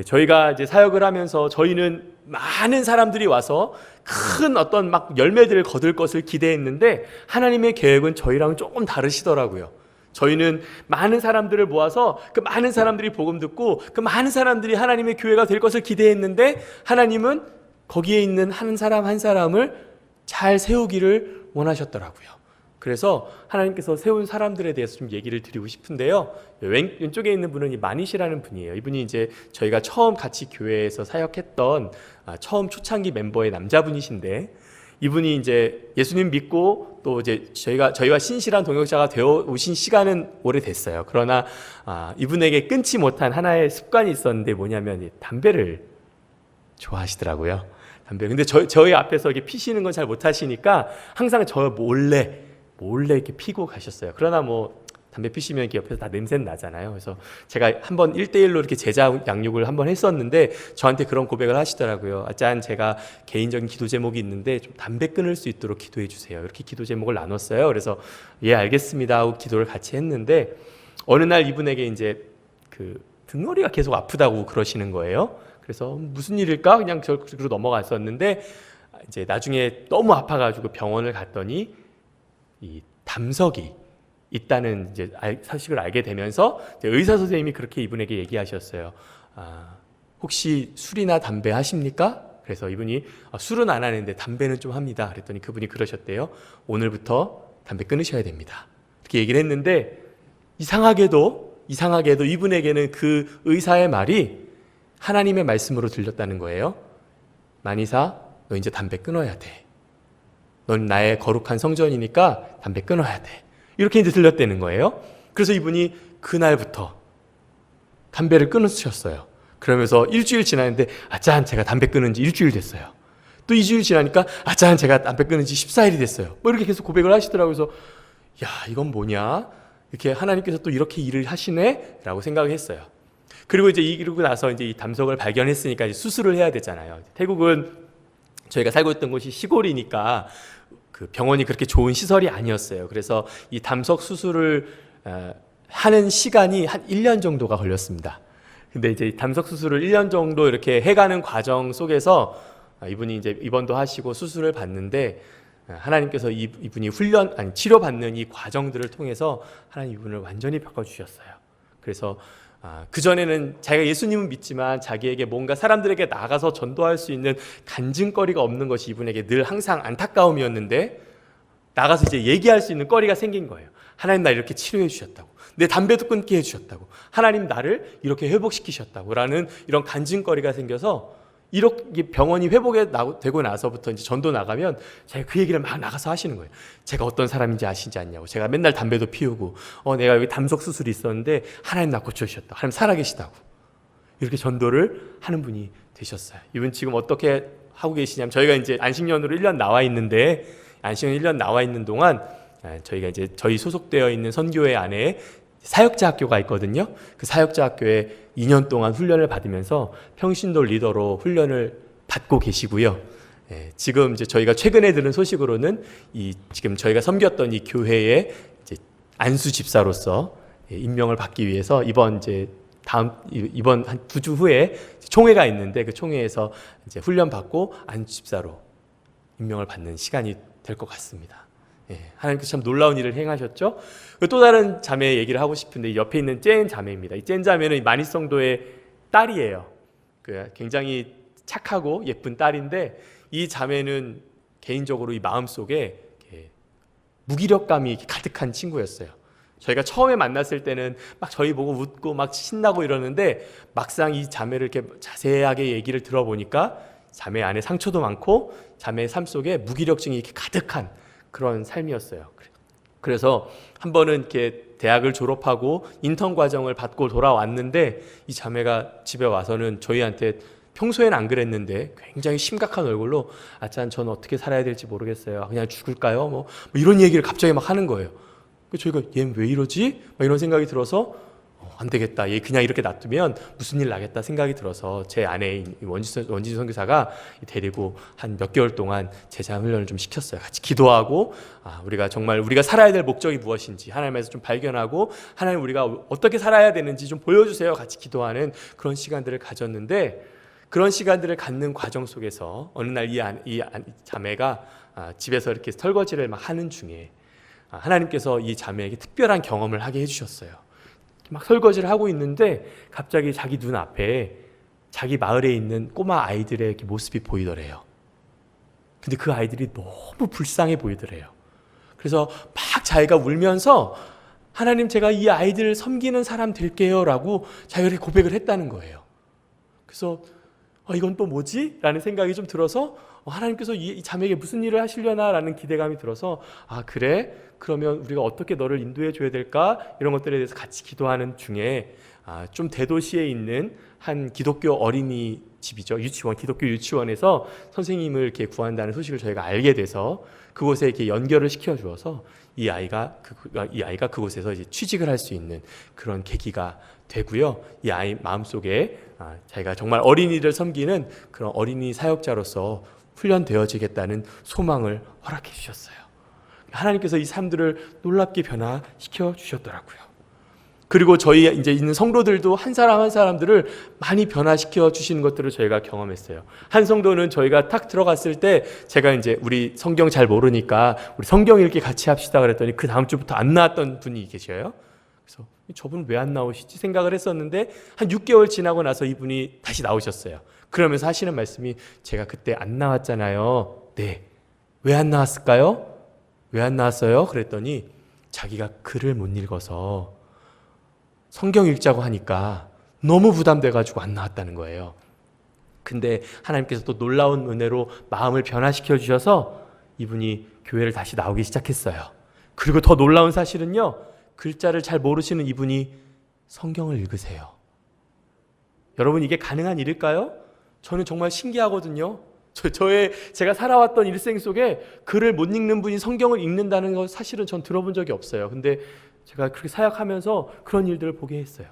저희가 이제 사역을 하면서 저희는 많은 사람들이 와서 큰 어떤 막 열매들을 거둘 것을 기대했는데 하나님의 계획은 저희랑은 조금 다르시더라고요. 저희는 많은 사람들을 모아서 그 많은 사람들이 복음 듣고 그 많은 사람들이 하나님의 교회가 될 것을 기대했는데 하나님은 거기에 있는 한 사람 한 사람을 잘 세우기를 원하셨더라고요. 그래서 하나님께서 세운 사람들에 대해서 좀 얘기를 드리고 싶은데요. 왼쪽에 있는 분은 이 마니시라는 분이에요. 이분이 이제 저희가 처음 같이 교회에서 사역했던 처음 초창기 멤버의 남자분이신데 이분이 이제 예수님 믿고 또 이제 저희와 신실한 동역자가 되어 오신 시간은 오래됐어요. 그러나 이분에게 끊지 못한 하나의 습관이 있었는데 뭐냐면 담배를 좋아하시더라고요. 담배. 근데 저희 앞에서 이렇게 피시는 건 잘 못하시니까 항상 저 몰래 이렇게 피고 가셨어요. 그러나 뭐 담배 피시면 이렇게 옆에서 다 냄새는 나잖아요. 그래서 제가 한번 1대1로 이렇게 제자 양육을 한번 했었는데 저한테 그런 고백을 하시더라고요. 짠, 제가 개인적인 기도 제목이 있는데 좀 담배 끊을 수 있도록 기도해 주세요. 이렇게 기도 제목을 나눴어요. 그래서 예, 알겠습니다 하고 기도를 같이 했는데 어느 날 이분에게 이제 그 등허리가 계속 아프다고 그러시는 거예요. 그래서 무슨 일일까? 그냥 그로 넘어갔었는데 이제 나중에 너무 아파가지고 병원을 갔더니 이 담석이 있다는 이제 사실을 알게 되면서 의사 선생님이 그렇게 이분에게 얘기하셨어요. 혹시 술이나 담배 하십니까? 그래서 이분이 술은 안 하는데 담배는 좀 합니다. 그랬더니 그분이 그러셨대요. 오늘부터 담배 끊으셔야 됩니다. 이렇게 얘기를 했는데 이상하게도 이분에게는 그 의사의 말이 하나님의 말씀으로 들렸다는 거예요. 마니사, 너 이제 담배 끊어야 돼. 넌 나의 거룩한 성전이니까 담배 끊어야 돼. 이렇게 이제 들렸다는 거예요. 그래서 이분이 그날부터 담배를 끊으셨어요. 그러면서 일주일 지났는데 짠, 제가 담배 끊은 지 일주일 됐어요. 또 2주일 지나니까 짠 제가 담배 끊은 지 14일이 됐어요. 뭐 이렇게 계속 고백을 하시더라고요. 그래서 야 이건 뭐냐, 이렇게 하나님께서 또 이렇게 일을 하시네 라고 생각을 했어요. 그리고 이제 이러고 나서 이제 이 담석을 발견했으니까 이제 수술을 해야 되잖아요. 태국은 저희가 살고 있던 곳이 시골이니까 그 병원이 그렇게 좋은 시설이 아니었어요. 그래서 이 담석 수술을 하는 시간이 한 1년 정도가 걸렸습니다. 근데 이제 담석 수술을 1년 정도 이렇게 해가는 과정 속에서 이분이 이제 입원도 하시고 수술을 받는데, 하나님께서 이분이 치료받는 이 과정들을 통해서 하나님 이분을 완전히 바꿔주셨어요. 그래서 그전에는 자기가 예수님은 믿지만 자기에게 뭔가 사람들에게 나가서 전도할 수 있는 간증거리가 없는 것이 이분에게 늘 항상 안타까움이었는데, 나가서 이제 얘기할 수 있는 거리가 생긴 거예요. 하나님 나 이렇게 치료해 주셨다고, 내 담배도 끊게 해주셨다고, 하나님 나를 이렇게 회복시키셨다고 라는 이런 간증거리가 생겨서, 이렇게 병원이 되고 나서부터 이제 전도 나가면 제가 그 얘기를 막 나가서 하시는 거예요. 제가 어떤 사람인지 아시지 않냐고, 제가 맨날 담배도 피우고 내가 여기 담석 수술이 있었는데 하나님 나 고쳐주셨다, 하나님 살아계시다고, 이렇게 전도를 하는 분이 되셨어요. 이분 지금 어떻게 하고 계시냐면, 저희가 이제 안식년으로 1년 나와 있는데, 안식년 1년 나와 있는 동안 저희가 이제 저희 소속되어 있는 선교회 안에 사역자 학교가 있거든요. 그 사역자 학교에 2년 동안 훈련을 받으면서 평신도 리더로 훈련을 받고 계시고요. 지금 이제 저희가 최근에 들은 소식으로는 지금 저희가 섬겼던 이 교회의 이제 안수 집사로서 임명을 받기 위해서 이번 한 2주 후에 총회가 있는데, 그 총회에서 이제 훈련 받고 안수 집사로 임명을 받는 시간이 될 것 같습니다. 하나님께서 참 놀라운 일을 행하셨죠. 또 다른 자매 얘기를 하고 싶은데, 옆에 있는 젠 자매입니다. 이 젠 자매는 마니성도의 딸이에요. 굉장히 착하고 예쁜 딸인데, 이 자매는 개인적으로 이 마음속에 무기력감이 가득한 친구였어요. 저희가 처음에 만났을 때는 막 저희 보고 웃고 막 신나고 이러는데, 막상 이 자매를 이렇게 자세하게 얘기를 들어보니까 자매 안에 상처도 많고 자매의 삶 속에 무기력증이 이렇게 가득한 그런 삶이었어요. 그래서 한 번은 이렇게 대학을 졸업하고 인턴 과정을 받고 돌아왔는데, 이 자매가 집에 와서는 저희한테, 평소에는 안 그랬는데 굉장히 심각한 얼굴로 저는 어떻게 살아야 될지 모르겠어요, 그냥 죽을까요? 뭐 이런 얘기를 갑자기 막 하는 거예요. 저희가 얘는 왜 이러지? 막 이런 생각이 들어서 안 되겠다, 얘 그냥 이렇게 놔두면 무슨 일 나겠다 생각이 들어서 제 아내 원진수 선교사가 데리고 한 몇 개월 동안 제자 훈련을 좀 시켰어요. 같이 기도하고, 우리가 살아야 될 목적이 무엇인지 하나님에서 좀 발견하고, 하나님 우리가 어떻게 살아야 되는지 좀 보여주세요, 같이 기도하는 그런 시간들을 가졌는데, 그런 시간들을 갖는 과정 속에서 어느 날 이 자매가 집에서 이렇게 설거지를 막 하는 중에 하나님께서 이 자매에게 특별한 경험을 하게 해주셨어요. 막 설거지를 하고 있는데 갑자기 자기 눈앞에 자기 마을에 있는 꼬마 아이들의 모습이 보이더래요. 근데 그 아이들이 너무 불쌍해 보이더래요. 그래서 막 자기가 울면서, 하나님 제가 이 아이들을 섬기는 사람 될게요 라고 자기가 고백을 했다는 거예요. 그래서 이건 또 뭐지? 라는 생각이 좀 들어서, 하나님께서 이 자매에게 무슨 일을 하시려나 라는 기대감이 들어서, 그래? 그러면 우리가 어떻게 너를 인도해 줘야 될까? 이런 것들에 대해서 같이 기도하는 중에, 좀 대도시에 있는 한 기독교 어린이집이죠, 유치원, 기독교 유치원에서 선생님을 이렇게 구한다는 소식을 저희가 알게 돼서 그곳에 이렇게 연결을 시켜 주어서 이 아이가 그곳에서 이제 취직을 할 수 있는 그런 계기가 되고요. 이 아이 마음속에 자기가 정말 어린이를 섬기는 그런 어린이 사역자로서 훈련되어지겠다는 소망을 허락해 주셨어요. 하나님께서 이 삶들을 놀랍게 변화시켜 주셨더라고요. 그리고 저희 이제 있는 성도들도 한 사람 한 사람들을 많이 변화시켜 주시는 것들을 저희가 경험했어요. 한 성도는 저희가 탁 들어갔을 때, 제가 이제 우리 성경 잘 모르니까 우리 성경 읽기 같이 합시다 그랬더니 그 다음 주부터 안 나왔던 분이 계셔요. 그래서 저분 왜 안 나오시지 생각을 했었는데, 한 6개월 지나고 나서 이분이 다시 나오셨어요. 그러면서 하시는 말씀이, 제가 그때 안 나왔잖아요. 네. 왜 안 나왔을까요? 왜 안 나왔어요? 그랬더니 자기가 글을 못 읽어서 성경 읽자고 하니까 너무 부담돼가지고 안 나왔다는 거예요. 근데 하나님께서 또 놀라운 은혜로 마음을 변화시켜 주셔서 이분이 교회를 다시 나오기 시작했어요. 그리고 더 놀라운 사실은요, 글자를 잘 모르시는 이분이 성경을 읽으세요. 여러분, 이게 가능한 일일까요? 저는 정말 신기하거든요. 제가 살아왔던 일생 속에 글을 못 읽는 분이 성경을 읽는다는 거 사실은 전 들어본 적이 없어요. 근데 제가 그렇게 사역하면서 그런 일들을 보게 됐어요.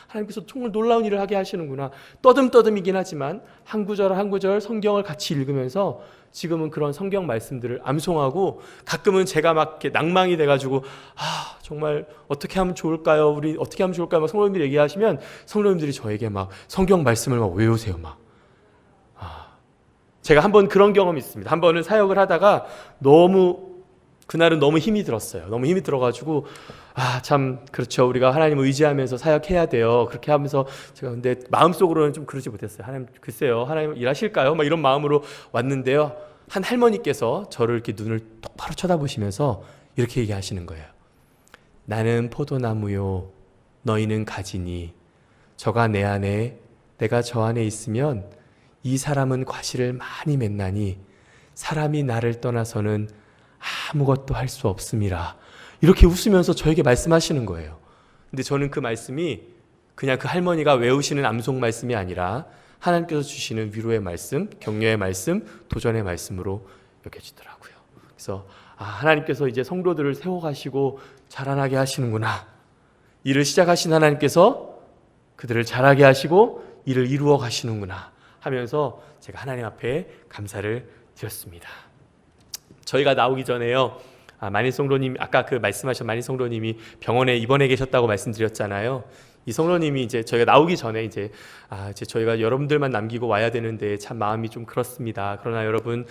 하나님께서 정말 놀라운 일을 하게 하시는구나. 떠듬떠듬이긴 하지만 한 구절 한 구절 성경을 같이 읽으면서 지금은 그런 성경 말씀들을 암송하고, 가끔은 제가 막 이렇게 낭망이 돼가지고 정말 어떻게 하면 좋을까요? 우리 어떻게 하면 좋을까요? 막 성도님들이 얘기하시면 성도님들이 저에게 막 성경 말씀을 막 외우세요. 제가 한번 그런 경험이 있습니다. 한 번은 사역을 하다가 그날은 너무 힘이 들었어요. 너무 힘이 들어가지고 참 그렇죠. 우리가 하나님을 의지하면서 사역해야 돼요. 그렇게 하면서 제가 근데 마음속으로는 좀 그러지 못했어요. 하나님 글쎄요, 하나님 일하실까요? 막 이런 마음으로 왔는데요. 한 할머니께서 저를 이렇게 눈을 똑바로 쳐다보시면서 이렇게 얘기하시는 거예요. 나는 포도나무요, 너희는 가지니 저가 내 안에 내가 저 안에 있으면 이 사람은 과실을 많이 맺나니 사람이 나를 떠나서는 아무것도 할 수 없음이라. 이렇게 웃으면서 저에게 말씀하시는 거예요. 근데 저는 그 말씀이 그냥 그 할머니가 외우시는 암송 말씀이 아니라 하나님께서 주시는 위로의 말씀, 격려의 말씀, 도전의 말씀으로 여겨지더라고요. 그래서 하나님께서 이제 성도들을 세워가시고 자라나게 하시는구나. 일을 시작하신 하나님께서 그들을 자라게 하시고 일을 이루어 가시는구나 하면서 제가 하나님 앞에 감사를 드렸습니다. 저희가 나오기 전에요, 만일 성도님, 아까 그 말씀하신 만일 성도님이 병원에 입원해 계셨다고 말씀드렸잖아요. 이 성도님이 이제 저희가 나오기 전에 이제 저희가 여러분들만 남기고 와야 되는데 참 마음이 좀 그렇습니다. 그러나 여러분,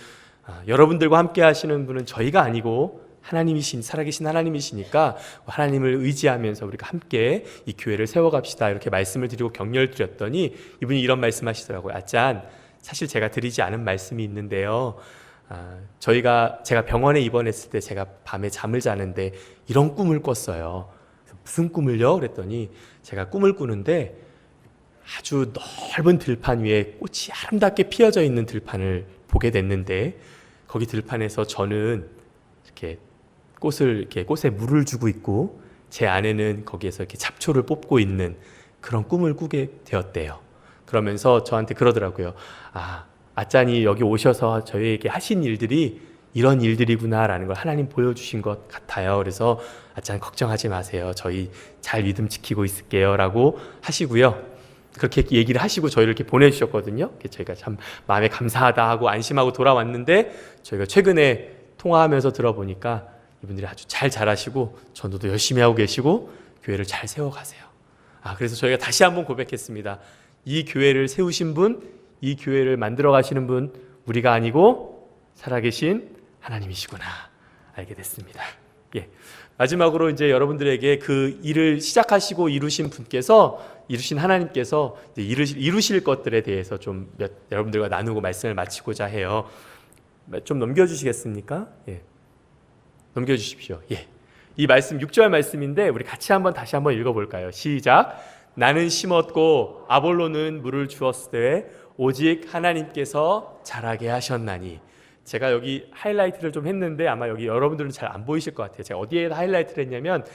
여러분들과 함께 하시는 분은 저희가 아니고 살아계신 하나님이시니까 하나님을 의지하면서 우리가 함께 이 교회를 세워갑시다, 이렇게 말씀을 드리고 격려를 드렸더니 이분이 이런 말씀하시더라고요. 사실 제가 드리지 않은 말씀이 있는데요. 제가 병원에 입원했을 때 제가 밤에 잠을 자는데 이런 꿈을 꿨어요. 무슨 꿈을요? 그랬더니 제가 꿈을 꾸는데 아주 넓은 들판 위에 꽃이 아름답게 피어져 있는 들판을 보게 됐는데, 거기 들판에서 저는 이렇게 꽃에 물을 주고 있고 제 아내는 거기에서 이렇게 잡초를 뽑고 있는 그런 꿈을 꾸게 되었대요. 그러면서 저한테 그러더라고요. 아짠이 여기 오셔서 저희에게 하신 일들이 이런 일들이구나라는 걸 하나님 보여주신 것 같아요. 그래서 아짠 걱정하지 마세요. 저희 잘 믿음 지키고 있을게요 라고 하시고요. 그렇게 얘기를 하시고 저희를 이렇게 보내주셨거든요. 저희가 참 마음에 감사하다 하고 안심하고 돌아왔는데, 저희가 최근에 통화하면서 들어보니까 이분들이 아주 잘 자라시고 전도도 열심히 하고 계시고 교회를 잘 세워가세요. 그래서 저희가 다시 한번 고백했습니다. 이 교회를 세우신 분, 이 교회를 만들어 가시는 분, 우리가 아니고 살아계신 하나님이시구나 알게 됐습니다. 마지막으로 이제 여러분들에게 그 일을 시작하시고 이루신 하나님께서 이루실 것들에 대해서 좀 여러분들과 나누고 말씀을 마치고자 해요. 좀 넘겨주시겠습니까? 넘겨주십시오. 이 말씀 6절 말씀인데 우리 같이 다시 한번 읽어볼까요? 시작. 나는 심었고 아볼로는 물을 주었으되 오직 하나님께서 자라게 하셨나니. 제가 여기 하이라이트를 좀 했는데 아마 여기 여러분들은 잘 안 보이실 것 같아요. 제가 어디에 하이라이트를 했냐면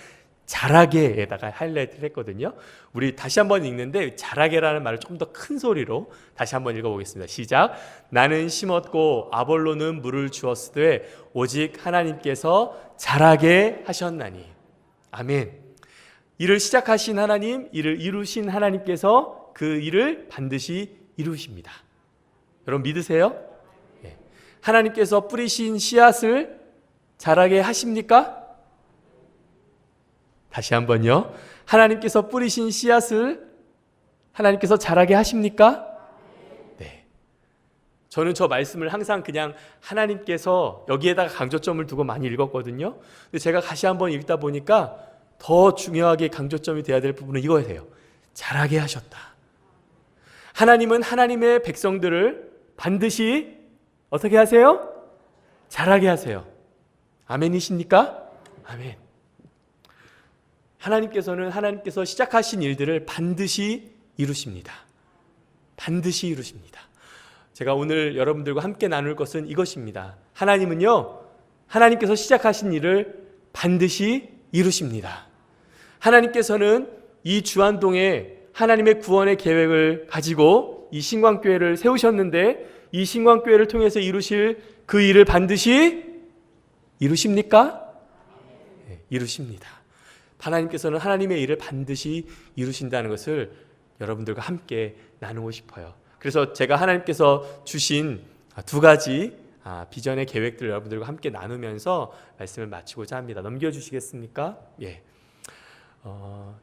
자라게에다가 하이라이트를 했거든요. 우리 다시 한번 읽는데 자라게라는 말을 조금 더 큰 소리로 다시 한번 읽어보겠습니다. 시작. 나는 심었고 아볼로는 물을 주었으되 오직 하나님께서 자라게 하셨나니. 아멘. 일을 시작하신 하나님, 일을 이루신 하나님께서 그 일을 반드시 이루십니다. 여러분 믿으세요? 하나님께서 뿌리신 씨앗을 자라게 하십니까? 다시 한번요. 하나님께서 뿌리신 씨앗을 하나님께서 자라게 하십니까? 네. 저는 저 말씀을 항상 그냥 하나님께서 여기에다가 강조점을 두고 많이 읽었거든요. 근데 제가 다시 한번 읽다 보니까 더 중요하게 강조점이 돼야 될 부분은 이거예요. 자라게 하셨다. 하나님은 하나님의 백성들을 반드시 어떻게 하세요? 자라게 하세요. 아멘이십니까? 아멘. 하나님께서 시작하신 일들을 반드시 이루십니다. 반드시 이루십니다. 제가 오늘 여러분들과 함께 나눌 것은 이것입니다. 하나님께서 시작하신 일을 반드시 이루십니다. 하나님께서는 이 주안동에 하나님의 구원의 계획을 가지고 하시고 이 신광교회를 세우셨는데 이 신광교회를 통해서 이루실 그 일을 반드시 이루십니까? 네, 이루십니다. 하나님께서는 하나님의 일을 반드시 이루신다는 것을 여러분들과 함께 나누고 싶어요. 그래서 제가 하나님께서 주신 두 가지 비전의 계획들을 여러분들과 함께 나누면서 말씀을 마치고자 합니다. 넘겨주시겠습니까? 예.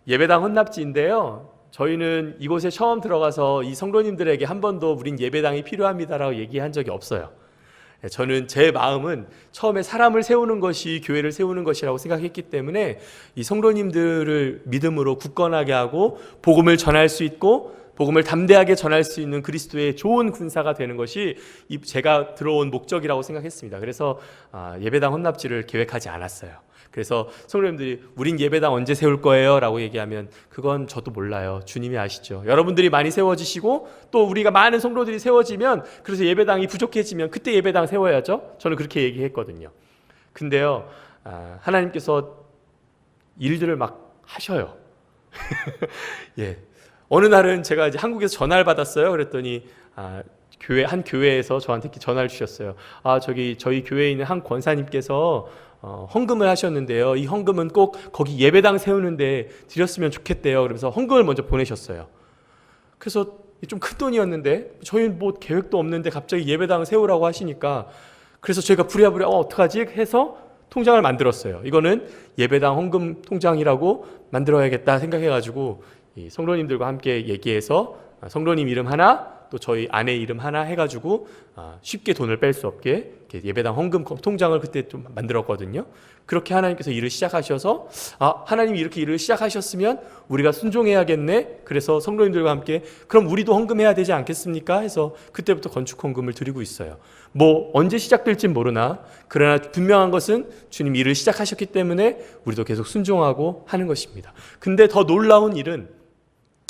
예배당 헌납지인데요. 저희는 이곳에 처음 들어가서 이 성도님들에게 한 번도 우린 예배당이 필요합니다라고 얘기한 적이 없어요. 저는 제 마음은 처음에 사람을 세우는 것이 교회를 세우는 것이라고 생각했기 때문에 이 성도님들을 믿음으로 굳건하게 하고 복음을 전할 수 있고 복음을 담대하게 전할 수 있는 그리스도의 좋은 군사가 되는 것이 제가 들어온 목적이라고 생각했습니다. 그래서 예배당 헌납지를 계획하지 않았어요. 그래서 성도님들이 우린 예배당 언제 세울 거예요? 라고 얘기하면 그건 저도 몰라요. 주님이 아시죠. 여러분들이 많이 세워지시고 또 우리가 많은 성도들이 세워지면 그래서 예배당이 부족해지면 그때 예배당 세워야죠. 저는 그렇게 얘기했거든요. 근데요, 하나님께서 일들을 막 하셔요. 예. 어느 날은 제가 이제 한국에서 전화를 받았어요. 그랬더니 한 교회에서 저한테 전화를 주셨어요. 저희 교회에 있는 한 권사님께서 헌금을 하셨는데요. 이 헌금은 꼭 거기 예배당 세우는데 드렸으면 좋겠대요. 그러면서 헌금을 먼저 보내셨어요. 그래서 좀 큰 돈이었는데 저희는 뭐 계획도 없는데 갑자기 예배당을 세우라고 하시니까 그래서 저희가 부랴부랴 어떡하지 해서 통장을 만들었어요. 이거는 예배당 헌금 통장이라고 만들어야겠다 생각해가지고 이 성도님들과 함께 얘기해서 성도님 이름 하나 또 저희 아내 이름 하나 해가지고 쉽게 돈을 뺄 수 없게 예배당 헌금 통장을 그때 좀 만들었거든요. 그렇게 하나님께서 일을 시작하셔서 하나님이 이렇게 일을 시작하셨으면 우리가 순종해야겠네. 그래서 성도님들과 함께 그럼 우리도 헌금해야 되지 않겠습니까? 해서 그때부터 건축 헌금을 드리고 있어요. 뭐 언제 시작될진 모르나 그러나 분명한 것은 주님 일을 시작하셨기 때문에 우리도 계속 순종하고 하는 것입니다. 근데 더 놀라운 일은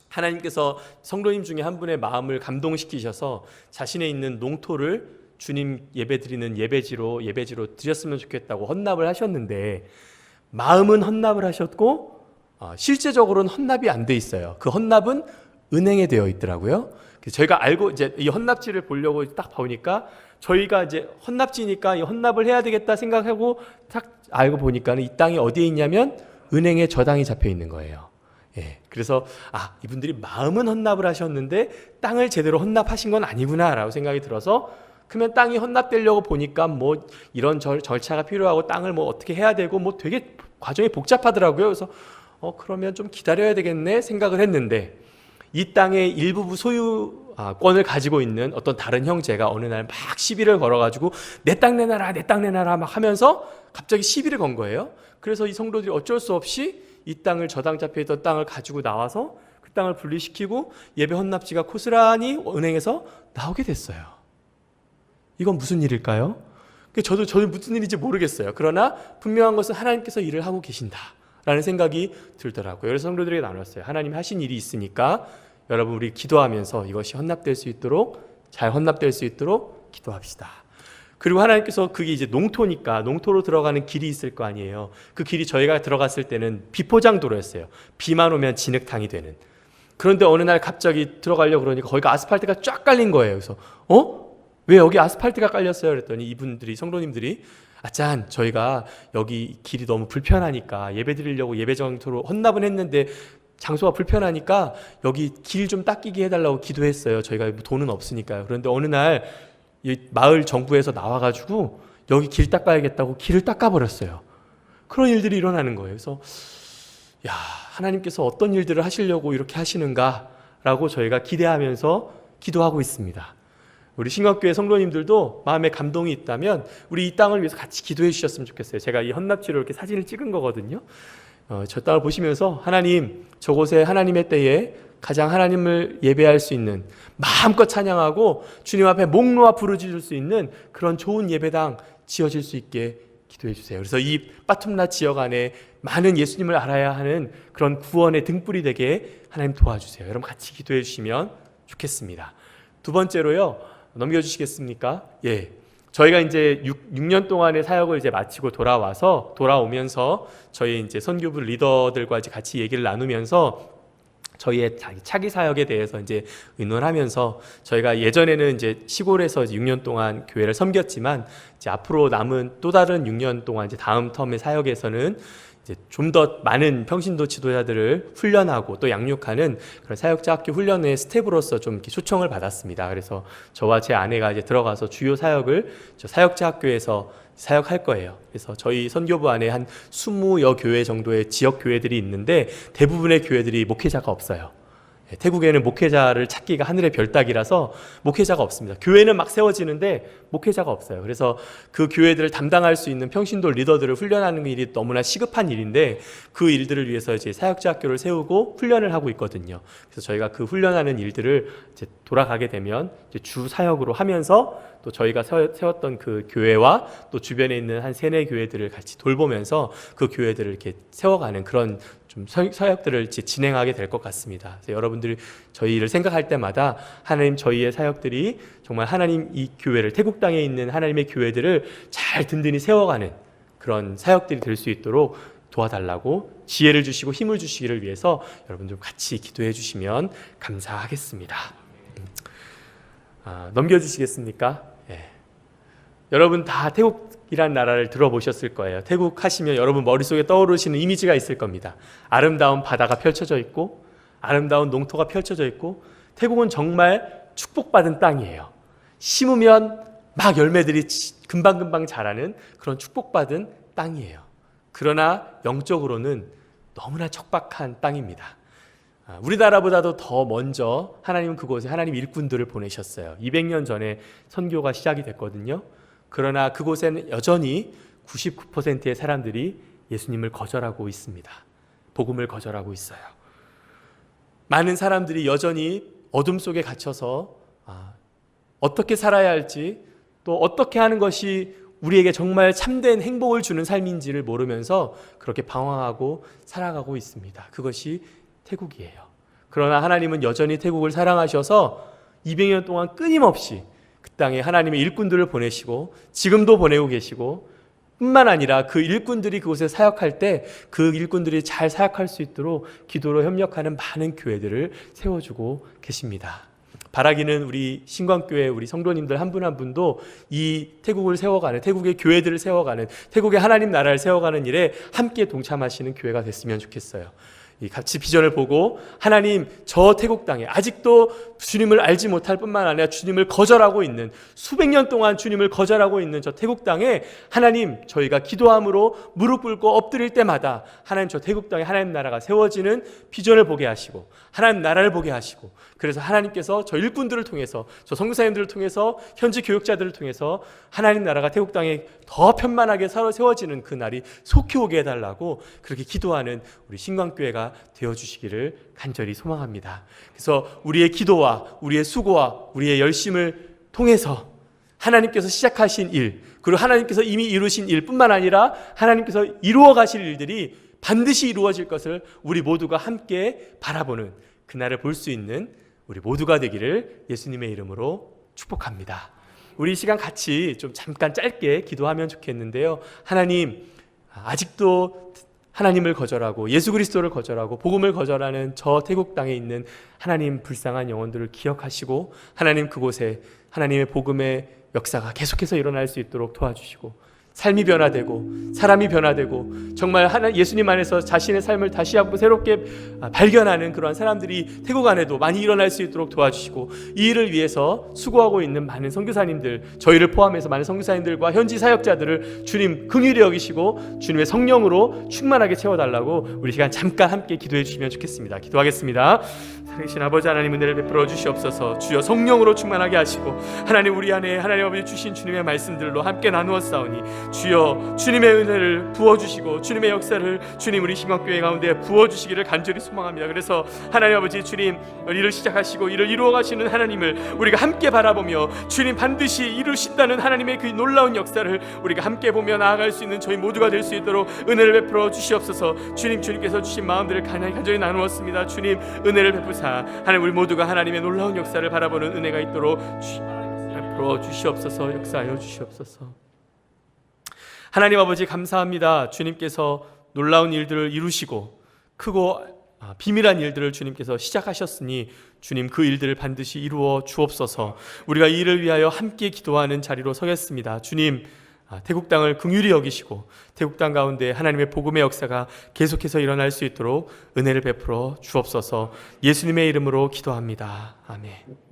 하나님께서 성도님 중에 한 분의 마음을 감동시키셔서 자신의 있는 농토를 주님 예배드리는 예배지로 드렸으면 좋겠다고 헌납을 하셨는데 마음은 헌납을 하셨고 실제적으로는 헌납이 안 돼 있어요. 그 헌납은 은행에 되어 있더라고요. 그래서 저희가 알고 이제 이 헌납지를 보려고 딱 보니까 저희가 이제 헌납지니까 이 헌납을 해야 되겠다 생각하고 딱 알고 보니까는 이 땅이 어디에 있냐면 은행에 저당이 잡혀 있는 거예요. 예, 그래서 이분들이 마음은 헌납을 하셨는데 땅을 제대로 헌납하신 건 아니구나라고 생각이 들어서 그러면 땅이 헌납되려고 보니까 뭐 이런 절차가 필요하고 땅을 뭐 어떻게 해야 되고 뭐 되게 과정이 복잡하더라고요. 그래서 그러면 좀 기다려야 되겠네 생각을 했는데 이 땅의 일부 소유권을 가지고 있는 어떤 다른 형제가 어느 날 막 시비를 걸어가지고 내 땅 내놔라 내 땅 내놔라 막 하면서 갑자기 시비를 건 거예요. 그래서 이 성도들이 어쩔 수 없이 이 땅을 저당 잡혀있던 땅을 가지고 나와서 그 땅을 분리시키고 예배 헌납지가 고스란히 은행에서 나오게 됐어요. 이건 무슨 일일까요? 저도 무슨 일인지 모르겠어요. 그러나 분명한 것은 하나님께서 일을 하고 계신다라는 생각이 들더라고요. 그래서 성도들에게 나눴어요. 하나님이 하신 일이 있으니까 여러분 우리 기도하면서 이것이 헌납될 수 있도록 잘 헌납될 수 있도록 기도합시다. 그리고 하나님께서 그게 이제 농토니까 농토로 들어가는 길이 있을 거 아니에요. 그 길이 저희가 들어갔을 때는 비포장 도로였어요. 비만 오면 진흙탕이 되는. 그런데 어느 날 갑자기 들어가려고 그러니까 거기가 아스팔트가 쫙 깔린 거예요. 그래서 왜 여기 아스팔트가 깔렸어요? 그랬더니 이분들이 성도님들이 저희가 여기 길이 너무 불편하니까 예배 드리려고 예배정토로 헌납은 했는데 장소가 불편하니까 여기 길 좀 닦이게 해달라고 기도했어요. 저희가 돈은 없으니까요. 그런데 어느 날 이 마을 정부에서 나와가지고 여기 길 닦아야겠다고 길을 닦아버렸어요. 그런 일들이 일어나는 거예요. 그래서 하나님께서 어떤 일들을 하시려고 이렇게 하시는가라고 저희가 기대하면서 기도하고 있습니다. 우리 신광교회 성도님들도 마음에 감동이 있다면 우리 이 땅을 위해서 같이 기도해 주셨으면 좋겠어요. 제가 이 헌납지로 이렇게 사진을 찍은 거거든요. 저 땅을 보시면서 하나님, 저곳에 하나님의 때에 가장 하나님을 예배할 수 있는 마음껏 찬양하고 주님 앞에 목 놓아 부르짖을 수 있는 그런 좋은 예배당 지어질 수 있게 기도해 주세요. 그래서 이 빠툼라 지역 안에 많은 예수님을 알아야 하는 그런 구원의 등불이 되게 하나님 도와주세요. 여러분 같이 기도해 주시면 좋겠습니다. 두 번째로요. 넘겨주시겠습니까? 예. 저희가 이제 6년 동안의 사역을 이제 마치고 돌아오면서 저희 이제 선교부 리더들과 이제 같이 얘기를 나누면서 저희의 차기 사역에 대해서 이제 의논하면서 저희가 예전에는 이제 시골에서 6년 동안 교회를 섬겼지만 이제 앞으로 남은 또 다른 6년 동안 이제 다음 텀의 사역에서는 이제 좀 더 많은 평신도 지도자들을 훈련하고 또 양육하는 그런 사역자 학교 훈련의 스텝으로서 좀 이렇게 초청을 받았습니다. 그래서 저와 제 아내가 이제 들어가서 주요 사역을 저 사역자 학교에서 사역할 거예요. 그래서 저희 선교부 안에 한 20여 교회 정도의 지역 교회들이 있는데 대부분의 교회들이 목회자가 없어요. 태국에는 목회자를 찾기가 하늘의 별 따기라서 목회자가 없습니다. 교회는 막 세워지는데 목회자가 없어요. 그래서 그 교회들을 담당할 수 있는 평신도 리더들을 훈련하는 일이 너무나 시급한 일인데 그 일들을 위해서 이제 사역자 학교를 세우고 훈련을 하고 있거든요. 그래서 저희가 그 훈련하는 일들을 이제 돌아가게 되면 이제 주 사역으로 하면서 또 저희가 세웠던 그 교회와 또 주변에 있는 한 3-4 교회들을 같이 돌보면서 그 교회들을 이렇게 세워가는 그런 좀 사역들을 진행하게 될 것 같습니다. 그래서 여러분들이 저희를 생각할 때마다 하나님 저희의 사역들이 정말 하나님 이 교회를 태국 땅에 있는 하나님의 교회들을 잘 든든히 세워가는 그런 사역들이 될 수 있도록 도와달라고 지혜를 주시고 힘을 주시기를 위해서 여러분들 같이 기도해 주시면 감사하겠습니다. 넘겨주시겠습니까? 여러분 다 태국이란 나라를 들어보셨을 거예요. 태국 하시면 여러분 머릿속에 떠오르시는 이미지가 있을 겁니다. 아름다운 바다가 펼쳐져 있고 아름다운 농토가 펼쳐져 있고 태국은 정말 축복받은 땅이에요. 심으면 막 열매들이 금방금방 자라는 그런 축복받은 땅이에요. 그러나 영적으로는 너무나 척박한 땅입니다. 우리나라보다도 더 먼저 하나님은 그곳에 하나님 일꾼들을 보내셨어요. 200년 전에 선교가 시작이 됐거든요. 그러나 그곳에는 여전히 99%의 사람들이 예수님을 거절하고 있습니다. 복음을 거절하고 있어요. 많은 사람들이 여전히 어둠 속에 갇혀서 어떻게 살아야 할지 또 어떻게 하는 것이 우리에게 정말 참된 행복을 주는 삶인지를 모르면서 그렇게 방황하고 살아가고 있습니다. 그것이 태국이에요. 그러나 하나님은 여전히 태국을 사랑하셔서 200년 동안 끊임없이 그 땅에 하나님의 일꾼들을 보내시고 지금도 보내고 계시고 뿐만 아니라 그 일꾼들이 그곳에 사역할 때 그 일꾼들이 잘 사역할 수 있도록 기도로 협력하는 많은 교회들을 세워주고 계십니다. 바라기는 우리 신광교회 우리 성도님들 한 분 한 분도 이 태국을 세워가는 태국의 교회들을 세워가는 태국의 하나님 나라를 세워가는 일에 함께 동참하시는 교회가 됐으면 좋겠어요. 같이 비전을 보고 하나님 저 태국 땅에 아직도 주님을 알지 못할 뿐만 아니라 주님을 거절하고 있는 수백 년 동안 주님을 거절하고 있는 저 태국 땅에 하나님 저희가 기도함으로 무릎 꿇고 엎드릴 때마다 하나님 저 태국 땅에 하나님 나라가 세워지는 비전을 보게 하시고 하나님 나라를 보게 하시고 그래서 하나님께서 저 일꾼들을 통해서 저 선교사님들을 통해서 현지 교육자들을 통해서 하나님 나라가 태국 땅에 더 편만하게 세워지는 그 날이 속히 오게 해달라고 그렇게 기도하는 우리 신광교회가 되어주시기를 간절히 소망합니다. 그래서 우리의 기도와 우리의 수고와 우리의 열심을 통해서 하나님께서 시작하신 일 그리고 하나님께서 이미 이루신 일뿐만 아니라 하나님께서 이루어 가실 일들이 반드시 이루어질 것을 우리 모두가 함께 바라보는 그날을 볼 수 있는 우리 모두가 되기를 예수님의 이름으로 축복합니다. 우리 이 시간 같이 좀 잠깐 짧게 기도하면 좋겠는데요. 하나님 아직도 하나님을 거절하고 예수 그리스도를 거절하고 복음을 거절하는 저 태국 땅에 있는 하나님 불쌍한 영혼들을 기억하시고 하나님 그곳에 하나님의 복음의 역사가 계속해서 일어날 수 있도록 도와주시고 삶이 변화되고 사람이 변화되고 정말 예수님 안에서 자신의 삶을 다시 한번 새롭게 발견하는 그러한 사람들이 태국 안에도 많이 일어날 수 있도록 도와주시고 이 일을 위해서 수고하고 있는 많은 선교사님들 저희를 포함해서 많은 선교사님들과 현지 사역자들을 주님 긍휼히 여기시고 주님의 성령으로 충만하게 채워달라고 우리 시간 잠깐 함께 기도해 주시면 좋겠습니다. 기도하겠습니다. 살아계신 아버지 하나님 은혜를 베풀어 주시옵소서. 주여 성령으로 충만하게 하시고 하나님 우리 안에 하나님 아버지 주신 주님의 말씀들로 함께 나누어 싸우니 주여 주님의 은혜를 부어주시고 주님의 역사를 주님 우리 신광교회 가운데 부어주시기를 간절히 소망합니다. 그래서 하나님 아버지 주님 일을 시작하시고 일을 이루어 가시는 하나님을 우리가 함께 바라보며 주님 반드시 이루신다는 하나님의 그 놀라운 역사를 우리가 함께 보며 나아갈 수 있는 저희 모두가 될 수 있도록 은혜를 베풀어 주시옵소서. 주님께서 주신 마음들을 간절히 나누었습니다. 주님 은혜를 베푸사 하나님 우리 모두가 하나님의 놀라운 역사를 바라보는 은혜가 있도록 베풀어 주시옵소서. 역사하여 주시옵소서. 하나님 아버지 감사합니다. 주님께서 놀라운 일들을 이루시고 크고 비밀한 일들을 주님께서 시작하셨으니 주님 그 일들을 반드시 이루어 주옵소서. 우리가 이 일을 위하여 함께 기도하는 자리로 서겠습니다. 주님, 태국 땅을 긍휼히 여기시고 태국 땅 가운데 하나님의 복음의 역사가 계속해서 일어날 수 있도록 은혜를 베풀어 주옵소서. 예수님의 이름으로 기도합니다. 아멘.